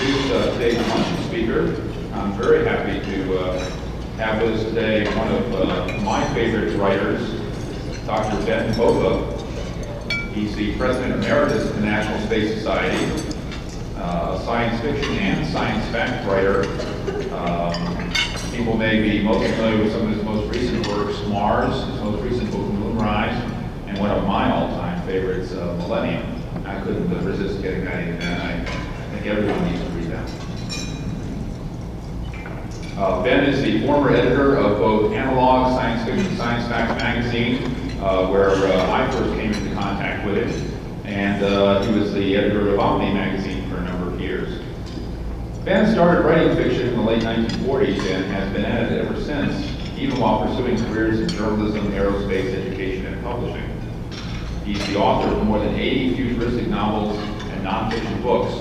introduce today's luncheon speaker. I'm very happy to have with us today one of my favorite writers, Dr. Ben Bova. He's the President Emeritus of the National Space Society, a science fiction and science fact writer. People may be most familiar with some of his most recent works, Mars, his most recent book, Moonrise, and one of my all-time favorites, Millennium. I couldn't resist getting that in, and I think everyone needs to read that. Ben is the former editor of both Analog Science Fiction Science Fact magazine, where I first came into contact with it, and he was the editor of Omni magazine for a number of years. Ben started writing fiction in the late 1940s and has been at it ever since, even while pursuing careers in journalism, aerospace, education, and publishing. He's the author of more than 80 futuristic novels and nonfiction books,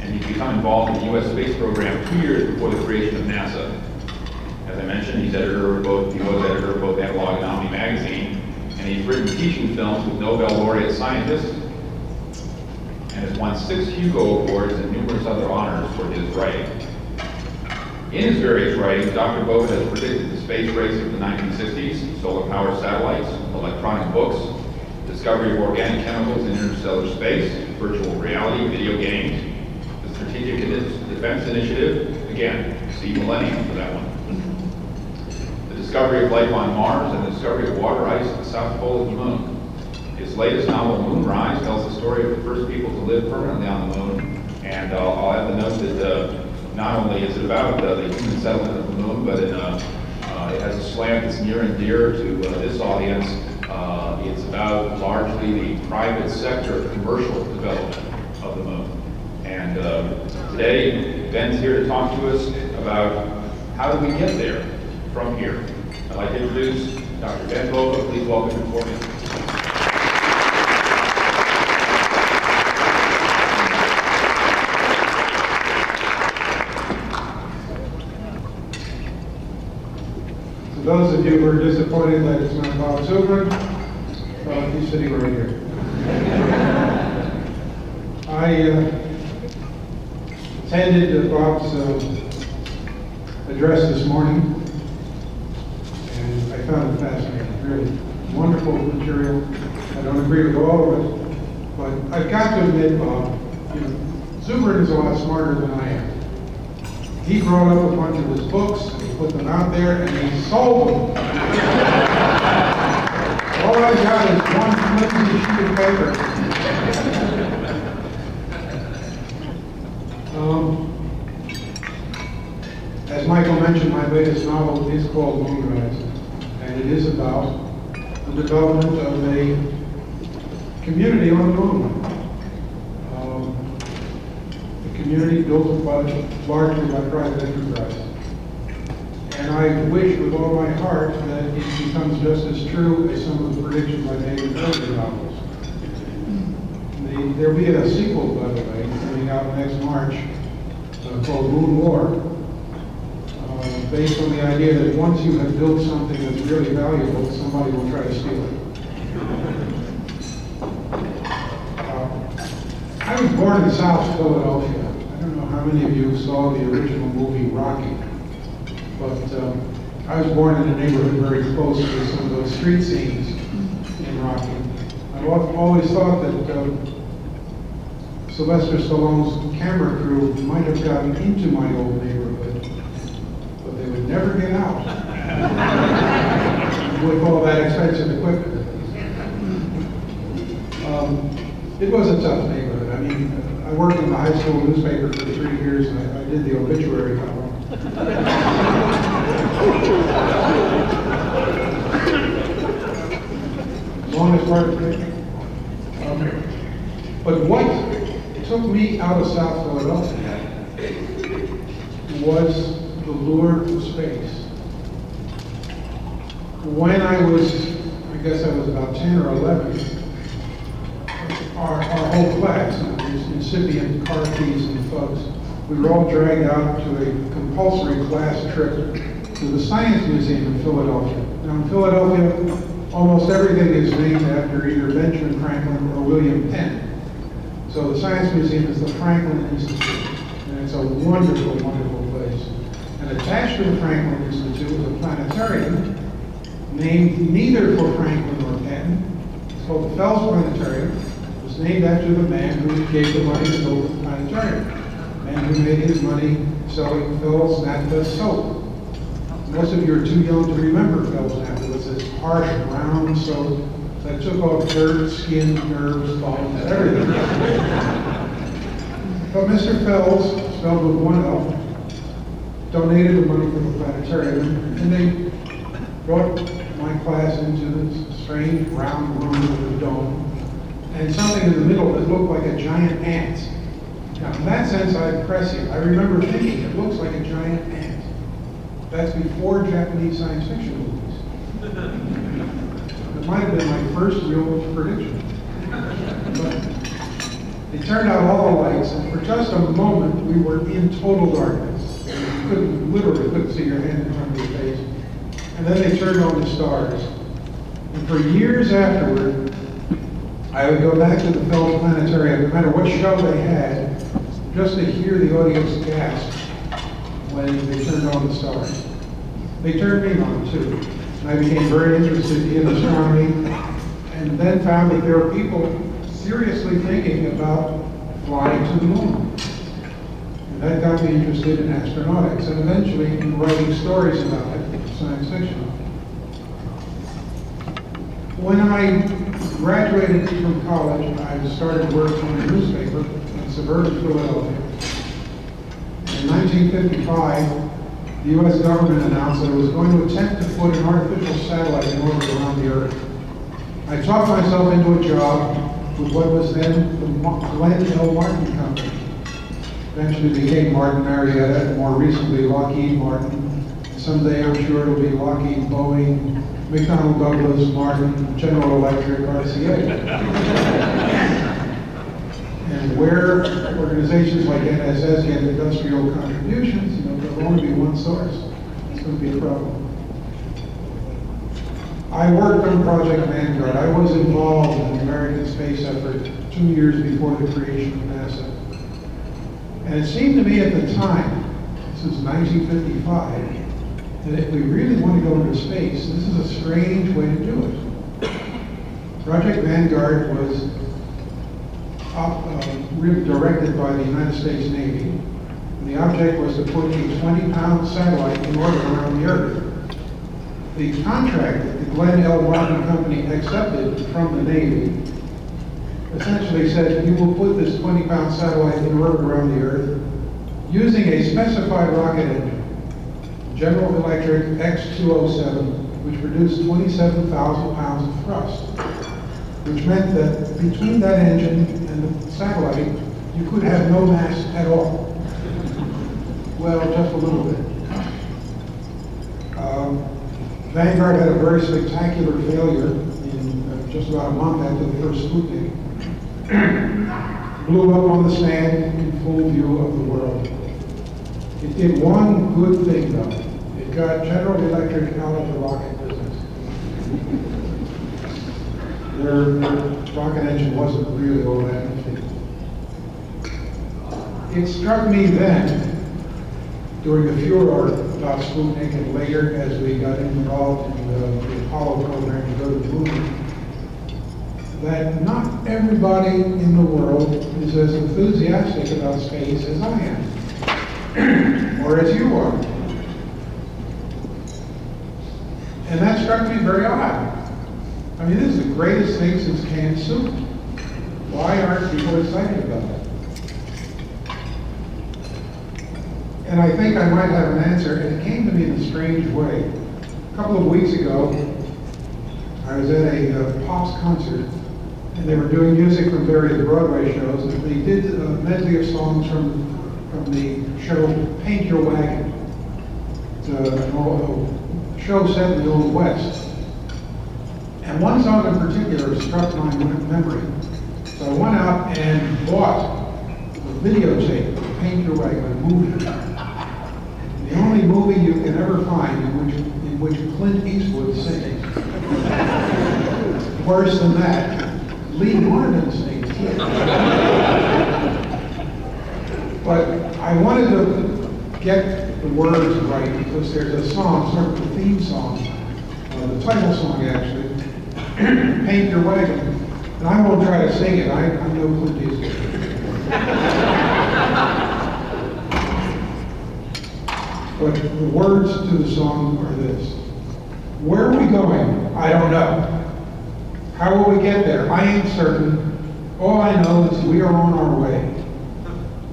and he's become involved in the U.S. space program 2 years before the creation of NASA. As I mentioned, he was editor of both Analog and Omni magazine, and he's written teaching films with Nobel laureate scientists, and has won 6 Hugo Awards and numerous other honors for his writing. In his various writings, Dr. Bova has predicted the space race of the 1960s, solar-powered satellites, electronic books, discovery of organic chemicals in interstellar space, virtual reality, video games, the Strategic Defense Initiative, again, see Millennium for that one, the discovery of life on Mars, and the discovery of water ice at the south pole of the moon. His latest novel, Moonrise, tells the story of the first people to live permanently on the moon, and I'll add the note that not only is it about the human settlement of the moon, but it has a slant that's near and dear to this audience. It's about largely the private sector commercial development of the moon. And today, Ben's here to talk to us about how do we get there from here. I'd like to introduce Dr. Ben Bova. Please welcome him for me. Those of you who are disappointed that it's not Bob Zubrin, he's sitting right here. I attended Bob's address this morning, and I found it fascinating. Really wonderful material. I don't agree with all of it, but I've got to admit, Bob, Zubrin is a lot smarter than I am. He wrote up a bunch of his books, and he put them out there, and he sold them. All I got is one flimsy sheet of paper. As Michael mentioned, my latest novel is called Moonrise, and it is about the development of a community on the moon. Community built largely by private enterprise. And I wish with all my heart that it becomes just as true as some of the predictions I made in earlier novels. There will be a sequel, by the way, coming out next March called Moon War, based on the idea that once you have built something that's really valuable, somebody will try to steal it. I was born in South Philadelphia. I don't know how many of you saw the original movie Rocky, but I was born in a neighborhood very close to some of those street scenes in Rocky. I've always thought that Sylvester Stallone's camera crew might have gotten into my old neighborhood, but they would never get out with all that expensive equipment. It was a tough neighborhood. I mean, I worked in the high school newspaper for 3 years, and I did the obituary column. Longest part of the picture. But what took me out of South Philadelphia was the lure of space. When I guess I was about 10 or 11, our whole class, incipient car thieves and thugs, we were all dragged out to a compulsory class trip to the Science Museum in Philadelphia. Now in Philadelphia, almost everything is named after either Benjamin Franklin or William Penn. So the Science Museum is the Franklin Institute. wonderful, wonderful place. And attached to the Franklin Institute was a planetarium named neither for Franklin nor Canton. It's called the Fells Planetarium. It was named after the man who gave the money to build the planetarium. The man who made his money selling Fells Naphtha soap. Most of you are too young to remember Fells Naphtha. It was this harsh, brown soap that took off dirt, skin, nerves, bones, everything. But Mr. Fells, spelled with one L, donated the money for the planetarium, and they brought my class into this strange round room with a dome, and something in the middle that looked like a giant ant. Now, in that sense, I impress you. I remember thinking, it looks like a giant ant. That's before Japanese science fiction movies. It might have been my first real prediction. But it turned out all the lights, and for just a moment, we were in total darkness. You literally couldn't see your hand in front of your face. And then they turned on the stars. And for years afterward, I would go back to the Fells Planetarium, no matter what show they had, just to hear the audience gasp when they turned on the stars. They turned me on too. And I became very interested in astronomy, and then found that there were people seriously thinking about flying to the moon. And that got me interested in astronautics, and eventually in writing stories about it, science fiction. When I graduated from college, I started work on a newspaper in suburban Philadelphia. In 1955, the U.S. government announced that it was going to attempt to put an artificial satellite in orbit around the Earth. I talked myself into a job with what was then the Glenn L. Martin Company. Eventually became Martin Marietta, and more recently Lockheed Martin. Someday I'm sure it'll be Lockheed, Boeing, McDonnell Douglas, Martin, General Electric, RCA. And where organizations like NSS get industrial contributions, there'll only be one source. It's going to be a problem. I worked on Project Vanguard. I was involved in the American space effort 2 years before the creation of NASA. And it seemed to me at the time, this was 1955, that if we really want to go into space, this is a strange way to do it. Project Vanguard was really directed by the United States Navy. And the object was to put a 20-pound satellite in orbit around the Earth. The contract that the Glenn L. Martin Company accepted from the Navy essentially said, you will put this 20-pound satellite in orbit around the Earth using a specified rocket engine, General Electric X-207, which produced 27,000 pounds of thrust, which meant that between that engine and the satellite, you could have no mass at all. Well, just a little bit. Vanguard had a very spectacular failure in just about a month after the first Sputnik. Blew up on the stand in full view of the world. It did one good thing though. It got General Electric out of the rocket business. Their rocket engine wasn't really all that efficient. It struck me then, during the furor about Sputnik and later as we got involved in the Apollo program to go to the moon, that not everybody in the world is as enthusiastic about space as I am, or as you are. And that struck me very odd. I mean, this is the greatest thing since canned soup. Why aren't people excited about it? And I think I might have an answer, and it came to me in a strange way. A couple of weeks ago, I was at a Pops concert, and they were doing music from various Broadway shows, and they did a medley of songs from the show Paint Your Wagon. It's a show set in the Old West. And one song in particular struck my memory. So I went out and bought a videotape of Paint Your Wagon, a movie. The only movie you can ever find in which Clint Eastwood sings. Worse than that, Lee Marvin sings. But I wanted to get the words right because there's a song, sort of a theme song, the title song actually, Paint Your Wagon. And I won't try to sing it, I'm no Clint Eastwood. But the words to the song are this. Where are we going? I don't know. How will we get there? I ain't certain. All I know is we are on our way.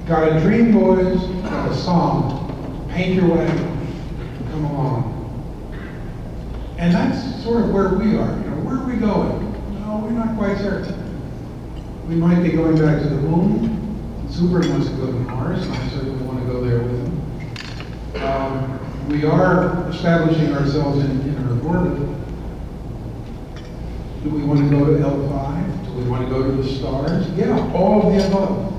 Got a dream, boys, got a song. Paint your wagon. Come along. And that's sort of where we are. Where are we going? No, we're not quite certain. We might be going back to the moon. Super wants to go to Mars, and I certainly want to go there with him. We are establishing ourselves in Earth orbit. Do we want to go to L5? Do we want to go to the stars? Yeah, all of the above.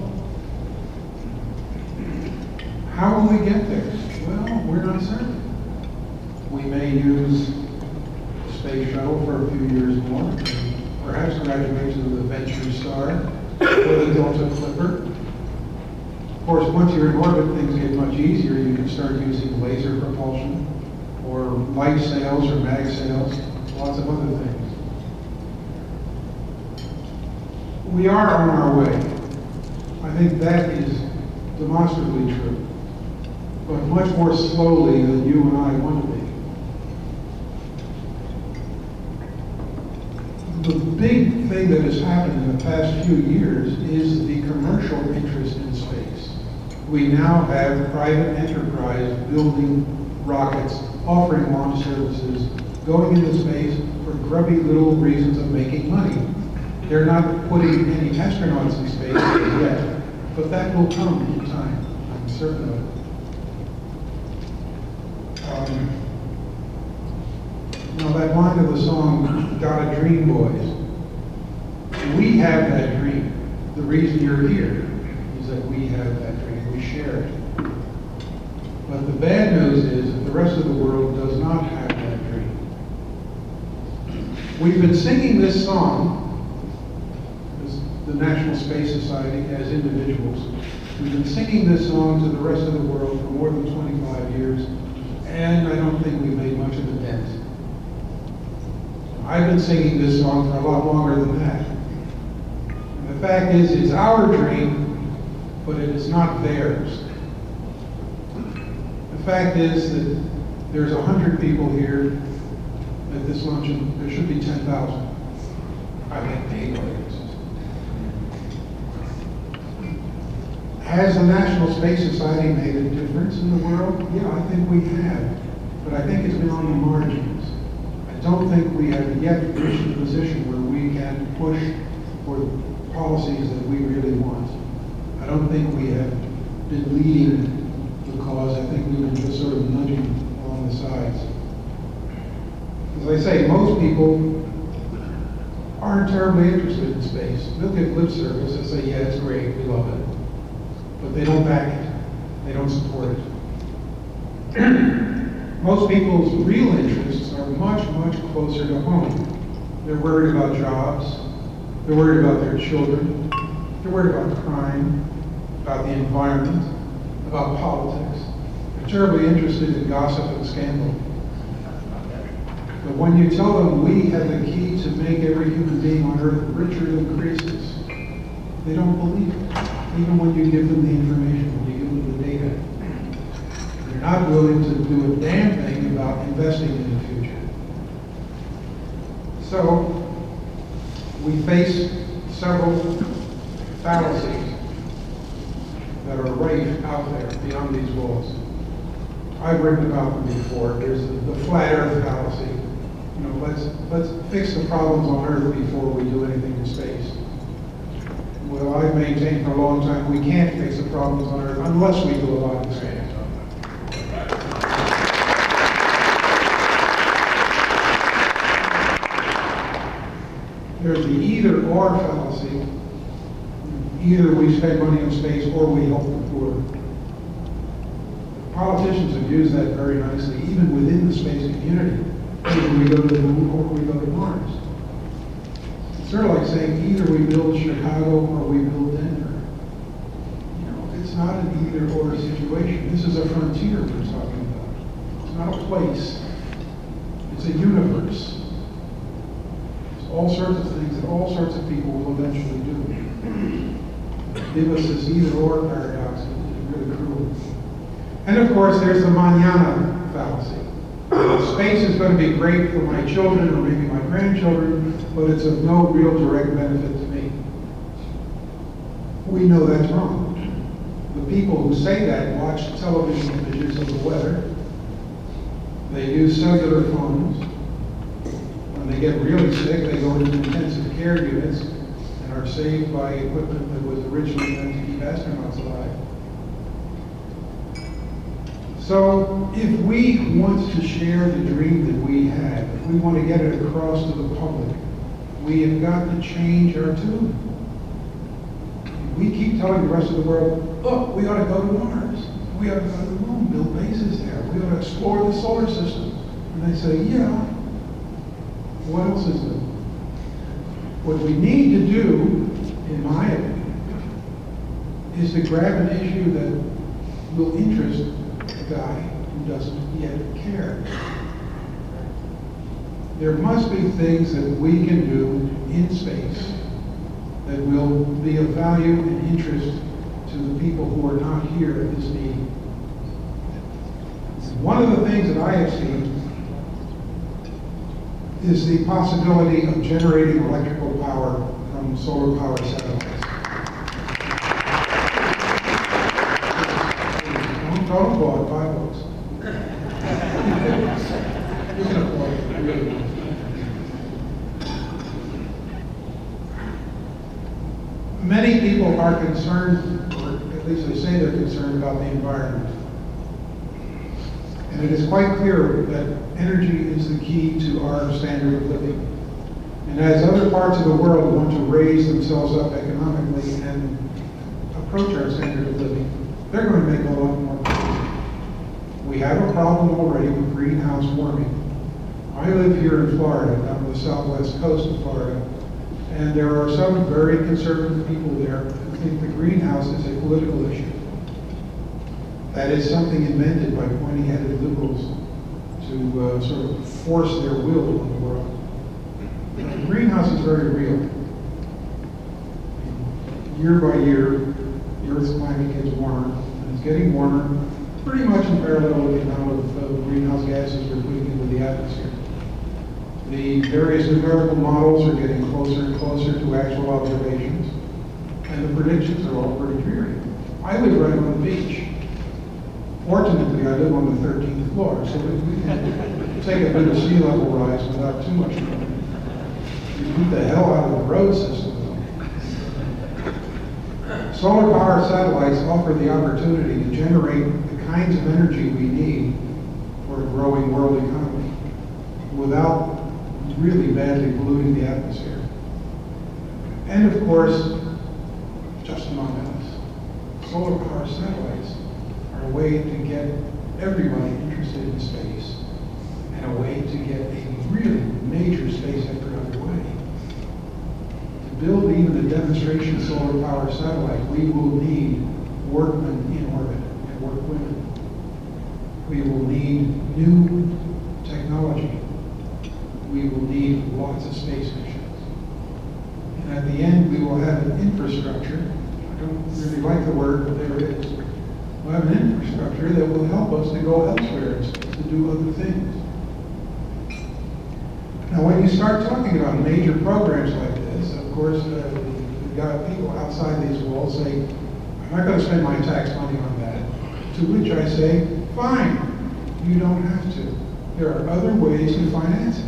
How will we get there? Well, we're not certain. We may use the space shuttle for a few years more, perhaps graduate to the Venture Star or the Delta Clipper. Of course, once you're in orbit, things get much easier. You can start using laser propulsion, or light sails, or mag sails, lots of other things. We are on our way. I think that is demonstrably true, but much more slowly than you and I want to be. The big thing that has happened in the past few years is the commercial interest in space. We now have private enterprise building rockets, offering launch services, going into space for grubby little reasons of making money. They're not putting any astronauts in space yet, but that will come in time. I'm certain of it. Now that line of the song, "Got a Dream, Boys," we have that dream. The reason you're here is that we have that dream. We share it. But the bad news is that the rest of the world does not have that dream. We've been singing this song, the National Space Society, as individuals. We've been singing this song to the rest of the world for more than 25 years, and I don't think we've made much of a dent. I've been singing this song for a lot longer than that. And the fact is, it's our dream, but it is not theirs. The fact is that there's 100 people here at this luncheon. There should be 10,000. I think the audience. Has the National Space Society made a difference in the world? Yeah, I think we have. But I think it's been on the margins. I don't think we have yet reached a position where we can push for policies that we really want. I don't think we have been leading the cause. I think we've been just sort of nudging along the sides. As I say, most people aren't terribly interested in space. They'll give lip service and say, yeah, it's great, we love it. But they don't back it. They don't support it. Most people's real interests are much, much closer to home. They're worried about jobs. They're worried about their children. They're worried about crime, about the environment, about politics. They're terribly interested in gossip and scandal. But when you tell them we have the key to make every human being on earth richer than Croesus, they don't believe it. Even when you give them the information, when you give them the data. They're not willing to do a damn thing about investing in the future. So, we face several fallacies that are rife out there beyond these walls. I've written about them before. There's the flat earth fallacy. You know, let's fix the problems on earth before we do anything in space. Well, I've maintained for a long time we can't fix the problems on earth unless we do a lot in space. There's the either-or fallacy. Either we spend money in space or we help the poor. Politicians have used that very nicely, even within the space community. Either we go to the moon or we go to Mars. It's sort of like saying either we build Chicago or we build Denver. You know, it's It's not an either-or situation. This is a frontier we're talking about. It's not a place. It's a universe. It's all sorts of things that all sorts of people will eventually do. Give us this either-or paradox is really cruel. And of course, there's the mañana fallacy. Space is going to be great for my children or maybe my grandchildren, but it's of no real direct benefit to me. We know that's wrong. The people who say that watch television images of the weather. They use cellular phones. When they get really sick, they go into intensive care units and are saved by equipment that was originally meant to keep astronauts alive. So if we want to share the dream that we have, if we want to get it across to the public, we have got to change our tune. We keep telling the rest of the world, look, we ought to go to Mars. We ought to go to the moon, build bases there. We ought to explore the solar system. And they say, yeah, what else is there? What we need to do, in my opinion, is to grab an issue that will interest a guy who doesn't yet care. There must be things that we can do in space that will be of value and interest to the people who are not here at this meeting. One of the things that I have seen is the possibility of generating electrical power from solar power satellites. Don't applaud, 5 votes. You can applaud, really. Many people are concerned, or at least they say they're concerned about the environment. And it is quite clear that energy is the key to our standard of living. And as other parts of the world want to raise themselves up economically and approach our standard of living, they're going to make a lot more money. We have a problem already with greenhouse warming. I live here in Florida, down the southwest coast of Florida, and there are some very conservative people there who think the greenhouse is a political issue. That is something invented by pointy-headed liberals to sort of force their will on the world. The greenhouse is very real. Year by year, the Earth's climate gets warmer, and it's getting warmer pretty much in parallel with the amount of greenhouse gases we're putting into the atmosphere. The various numerical models are getting closer and closer to actual observations, and the predictions are all pretty dreary. I live right on the beach. Fortunately, I live on the 13th floor, so we can take a bit of sea level rise without too much trouble. We beat the hell out of the road system, though. Solar power satellites offer the opportunity to generate the kinds of energy we need for a growing world economy without really badly polluting the atmosphere. And of course, just among us, solar power satellites are a way to get everybody interested in space and a way to get a really major space effort underway. To build even a demonstration solar power satellite, we will need workmen in orbit and workwomen. We will need new technology. We will need lots of space missions. And at the end, we will have an infrastructure. I don't really like the word, but there it is. We'll have an infrastructure that will help us to go elsewhere in space, to do other things. Now, when you start talking about major programs like this, of course, you've got people outside these walls say, I'm not going to spend my tax money on that. To which I say, fine, you don't have to. There are other ways to finance it.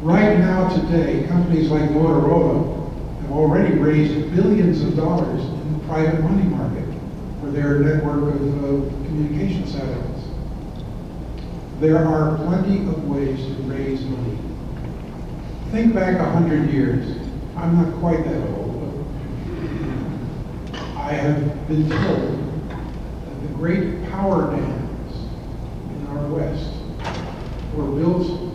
Right now, today, companies like Motorola have already raised billions of dollars in the private money market for their network of communication satellites. There are plenty of ways to raise money. Think back 100 years. I'm not quite that old, but I have been told that the great power dams in our West were built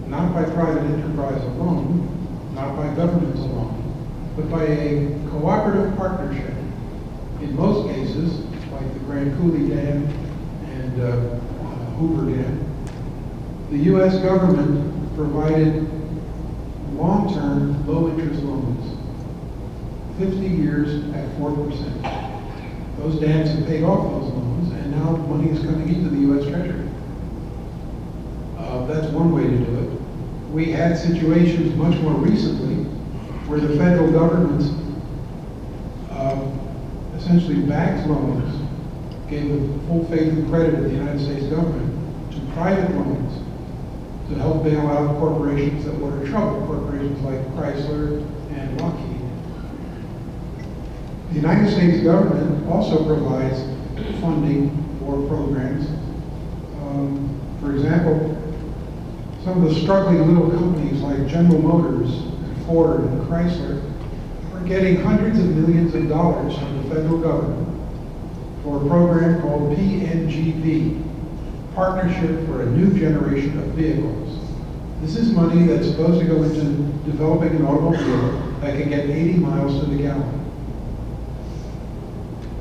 not by private enterprise alone, not by governments alone, but by a cooperative partnership In most cases, like the Grand Coulee Dam and Hoover Dam, the U.S. government provided long-term, low-interest loans, 50 years at 4%. Those dams have paid off those loans, and now money is coming into the U.S. Treasury. That's one way to do it. We had situations much more recently where the federal government essentially backed loans, gave the full faith and credit of the United States government to private loans to help bail out corporations that were in trouble, corporations like Chrysler and Lockheed. The United States government also provides funding for programs. For example, some of the struggling little companies like General Motors, and Ford, and Chrysler are getting hundreds of millions of dollars from the federal government for a program called PNGV, Partnership for a New Generation of Vehicles. This is money that's supposed to go into developing an automobile that can get 80 miles to the gallon.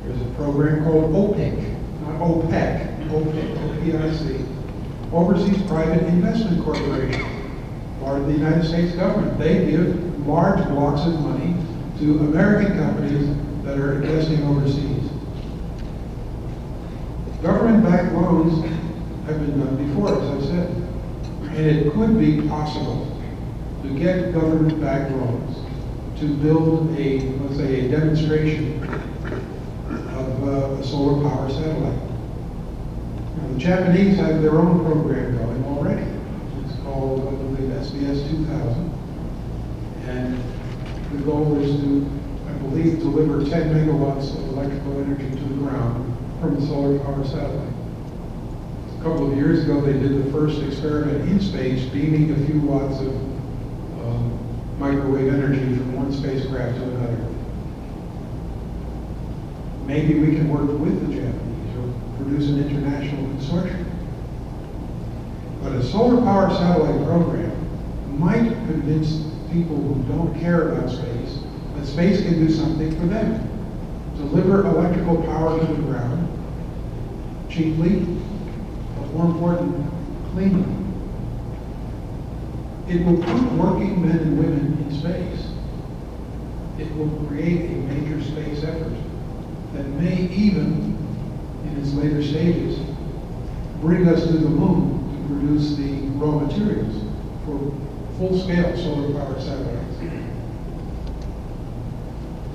There's a program called OPIC, not OPEC, OPIC, O-P-I-C, Overseas Private Investment Corporation, part of the United States government. They give large blocks of money to American companies that are investing overseas. Government-backed loans have been done before, as I said, and it could be possible to get government-backed loans to build a, let's say, a demonstration of a solar power satellite. Now, the Japanese have their own program going already. It's called, I believe, SBS 2000, and the goal is to, I believe, deliver 10 megawatts of electrical energy to the ground from a solar power satellite. A couple of years ago, they did the first experiment in space, beaming a few watts of microwave energy from one spacecraft to another. Maybe we can work with the Japanese or produce an international consortium. But a solar power satellite program might convince people who don't care about space that space can do something for them. Deliver electrical power to the ground cheaply, but more important, cleanly. It will put working men and women in space. It will create a major space effort that may even, in its later stages, bring us to the moon to produce the raw materials for full-scale solar power satellites.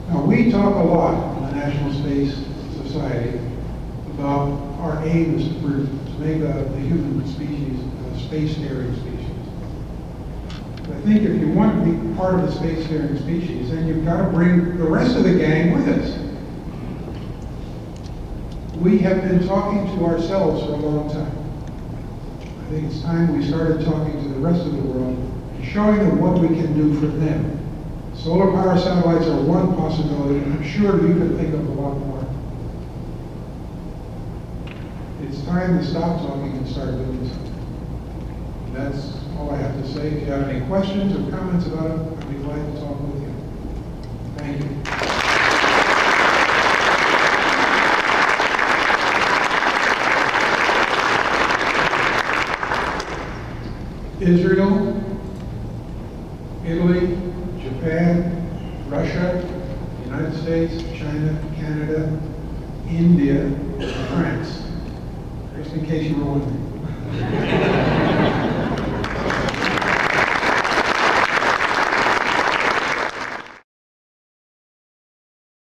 Now, we talk a lot in the National Space Society about our aim is to make the human species a spacefaring species. I think if you want to be part of the spacefaring species, then you've got to bring the rest of the gang with us. We have been talking to ourselves for a long time. I think it's time we started talking to the rest of the world and showing them what we can do for them. Solar power satellites are one possibility, and I'm sure you can think of a lot more. It's time to stop talking and start doing something. That's all I have to say. If you have any questions or comments about it, I'd be glad to talk with you. Thank you. Israel, Italy, Japan, Russia, United States, China, Canada, India, and France. Just in case you were wondering.